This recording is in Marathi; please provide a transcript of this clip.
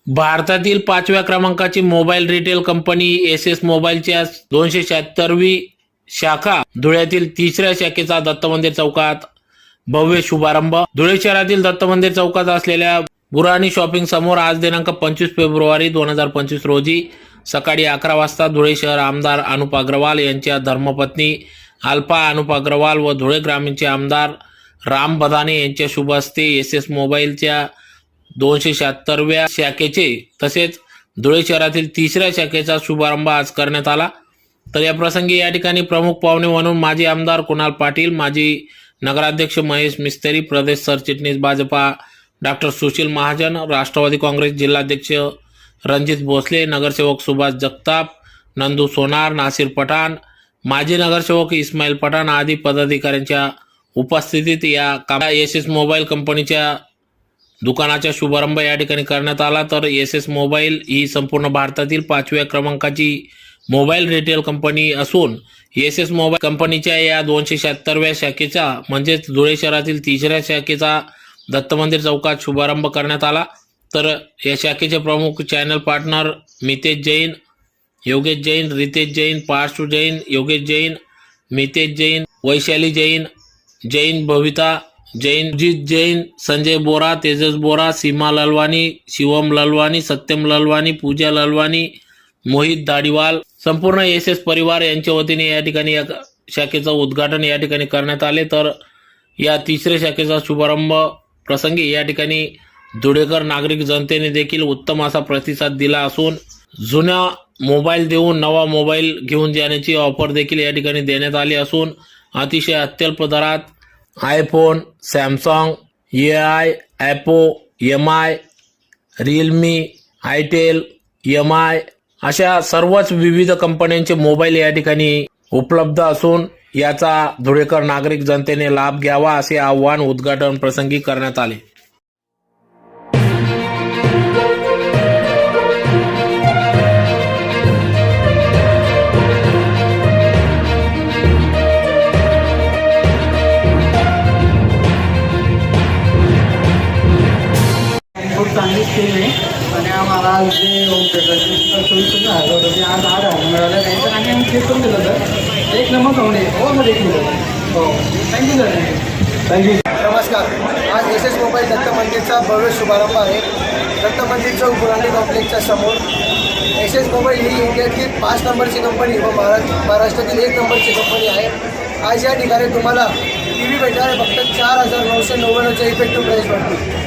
भारतातील 5व्या क्रमांकाची mobile retail company S S मोबाईलच्या 276वी शाखा धुळ्यातील 3ऱ्या शाखेचा दत्त मंदिर चौकात भव्य शुभारंभ। धुळे शहरातील दत्त मंदिर चौकात असलेल्या बुराणी शॉपिंग समोर आज दिनांक 25 फेब्रुवारी 2025 रोजी सकाळी 11 वाजता धुळे शहर आमदार अनुप अग्रवाल यांच्या धर्मपत्नी अल्पा अनुप अग्रवाल व धुळे ग्रामीणचे आमदार राम बदाने यांच्या शुभ हस्ते एस एस मोबाईलच्या 276व्या शाखेचे तसेच धुळे शहरातील 3ऱ्या शाखेचा शुभारंभ आज करण्यात आला। तर या प्रसंगी या ठिकाणी प्रमुख पाहुणे म्हणून माजी आमदार कुणाल पाटील, माजी नगराध्यक्ष महेश मिस्त्री, प्रदेश सरचिटणीस भाजपा डॉक्टर सुशील महाजन, राष्ट्रवादी काँग्रेस जिल्हाध्यक्ष रणजित भोसले, नगरसेवक सुभाष जगताप, नंदू सोनार, नासिर पठाण, माजी नगरसेवक इस्माईल पठाण आदी पदाधिकाऱ्यांच्या उपस्थितीत या एस एस मोबाईल कंपनीच्या दुकानाचा शुभारंभ या ठिकाणी करण्यात आला। तर एस एस मोबाईल ही संपूर्ण भारतातील 5व्या क्रमांकाची मोबाईल रिटेल कंपनी असून एस एस मोबाईल कंपनीच्या या 276व्या शाखेचा म्हणजेच धुळे शहरातील 3ऱ्या शाखेचा दत्त मंदिर चौकात शुभारंभ करण्यात आला। तर या शाखेचे प्रमुख चॅनल पार्टनर मितेश जैन, योगेश जैन, रितेश जैन, पार्श्व जैन, योगेश जैन, मितेश जैन, वैशाली जैन, जैन भविता जैन, जीत जैन, संजय बोरा, तेजस बोरा, सीमा ललवानी, शिवम ललवानी, सत्यम ललवानी, पूजा ललवानी, मोहित दाढीवाल, संपूर्ण एस एस परिवार यांच्या वतीने या ठिकाणी या शाखेचं उद्घाटन या ठिकाणी करण्यात आले। तर या 3ऱ्या शाखेचा शुभारंभ प्रसंगी या ठिकाणी धुळेकर नागरिक जनतेने देखील उत्तम असा प्रतिसाद दिला असून जुना मोबाईल देऊन नवा मोबाईल घेऊन जाण्याची ऑफर देखील या ठिकाणी देण्यात आली असून अतिशय अत्यल्प दरात iPhone, Samsung, AI, Oppo, MI, Realme, itel, MI अशा सर्वच विविध कंपन्यांचे मोबाईल या ठिकाणी उपलब्ध असून याचा धुळेकर नागरिक जनतेने लाभ घ्यावा असे आवाहन उद्घाटन प्रसंगी करण्यात आले। खूप चांगलीच केली आहे आणि आम्हाला जे होम थिएटरची सोयीसुद्धा आहे आज 8 मिळालं नाही तर आम्ही चेक करून दिलं तर 1 नंबर पाहुणे हो देखील हो थँक्यू सर थँक्यू। नमस्कार, आज एस एस मोबाईल दत्त मंदिरचा भव्य शुभारंभ आहे। दत्त मंदिर चौक बुराणी कॉम्प्लेक्सच्या समोर एस एस मोबाईल ही इंडियातील 5 नंबरची कंपनी व महाराष्ट्रातील 1 नंबरची कंपनी आहे। आज या ठिकाणी तुम्हाला TV भेटणार आहे फक्त 4,999च्या इफेक्टिव्ह प्राईस पडते।